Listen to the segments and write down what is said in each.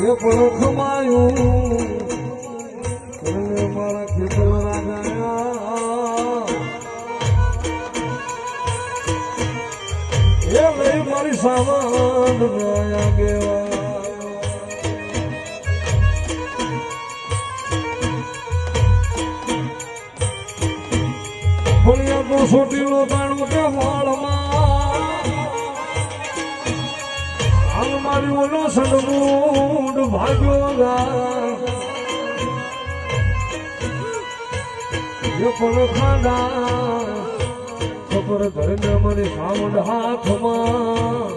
એ પણ ખમાયું મારા ખેતર રાજા એ લઈ મારી સામાન ગયા ગેવા ભણ્યા તો સોટીલો તાણું કે વાળમાં મારી ઓલો સડમૂડ ભાગ્યો ગા એ પણ ખાડા ખબર ધરને મારી સાવડ હાથમાં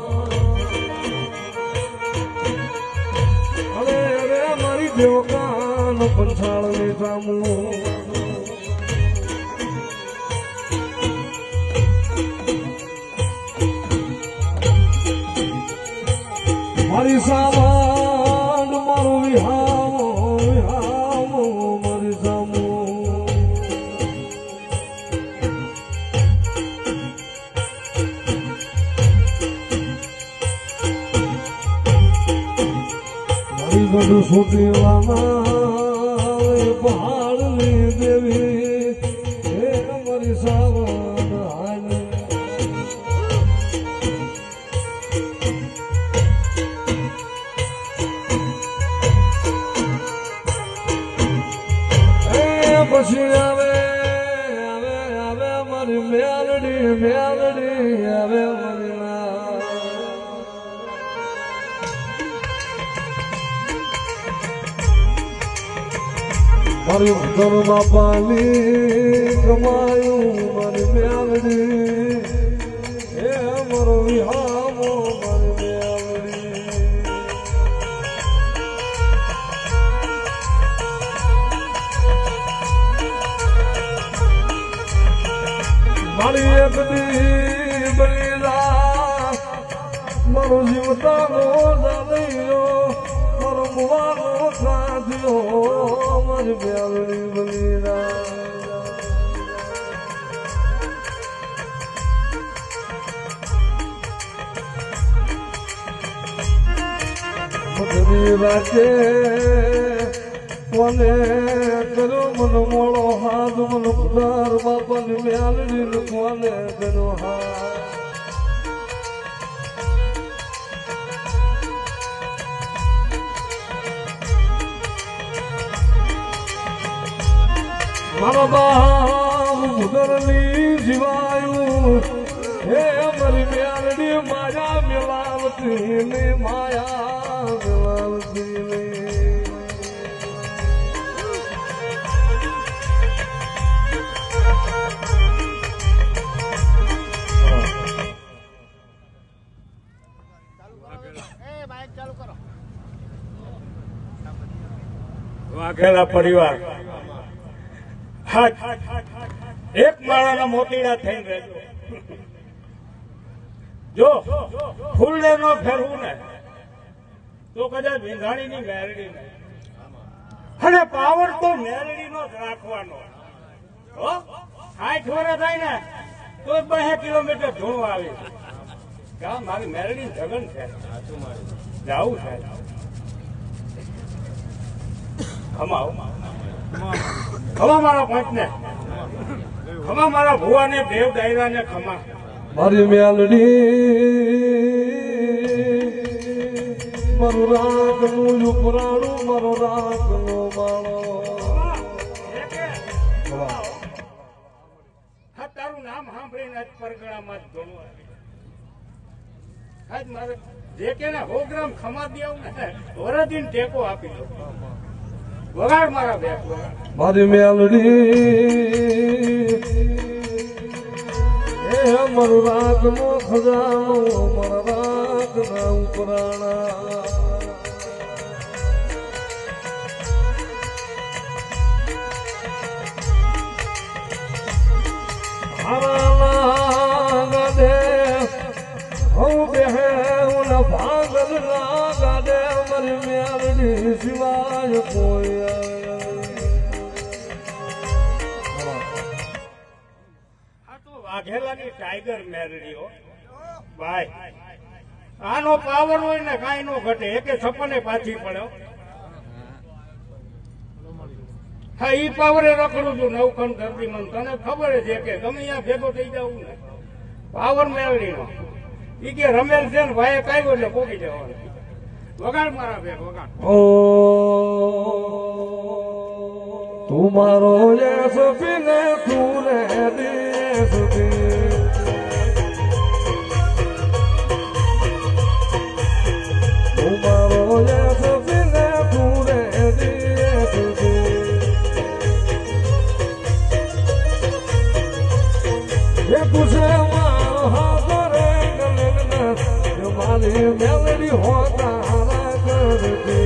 અરે અરે મારી દેવકાન પંચાળની સામું મારી સામાન મારો વિહામો વિહામો મારી સામો મારી ગઢ છોટીવાના પહાડની દેવી હે મારી સામાન હાની પછી આવે આવે આવે મારી મેલડી મેલડી આવે મારી મારી ઉત્તર બાપાની કમાયું મારી મેલડી હે મારો વિહામો મારી મેલડી મારી એક દી બલીલા મારો જીવતાનો જાદૈયો મારો મુવાનો સાધ્યો મારી બેવડી બલીલા મધરી રાતે કોને કર્યો મન મોળો હાથ મન ઉદાર બાપાની મ્યાલડી કોને કર્યો હાથ મારા બાપ ઉદરની જીવાયું હે મારી મ્યાલડી માયા મેલાવતી ને માયા મેલાવતી ને વાઘેલા પરિવાર એક માળાના મોતીડા થઈને રહેજો. જો ફૂલને નો ફેરવું ને તો કદાચ વિંધાણી ની મેરડી ને અને પાવર તો મેરડી નો જ રાખવાનો. 60 વર્ષ થાય ને તો 2 કિલોમીટર ધૂણું આવે. મારી મેરડી જગન છે, જવું છે. ખમા મારા પંચ ને ખમા મારા ભુવા ને દેવ દાયરા ને ખમા મારી મેલડી મારું રાખનું ઉપરાણું મારો રાખનો માળો તારું નામ સાંભળીને આજ પરગણામાં જ ઘણું આજ મારે જે કે 100 ગ્રામ ખમા દેવું ને વરદીને ટેકો આપી દો. વગાડ મારા બેક વગાડ મારી મેલડી એ મારું રાખનો ખજાનો મારા રાખના ઉપરાણા હારા ગાડે હું બેહે હું ભાગલ ના ગાડે મારી મેલડી સિવાય કોઈ વાઘેલાની ટાઈગર મેરડીઓ ભાઈ આનો પાવર હોય ને કાંઈ નો ઘટે એકે છપ્પને પાછી પડે હા ઈ પાવરે રખડું છું નવખંડ ધરતી મન તને ખબર છે કે ગમે ત્યાં ભેગો થઈ જવું ને પાવર મેળવીનો ઈ કે રમેલ છે ને ભાઈ કાઢ્યો એટલે પોકી જવાનું વગાડ મારા ભેગ વગાડ ઓ તુમારો યસ પીને તું રે દેસ તુમારો યસ પીને તું રે દેસ ये तुझे मारो रे गले मारी मेलडी होता करती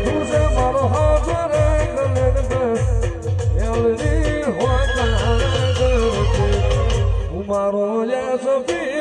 तुझे मारो रे गले मेलडी होता करती मारो ये सभी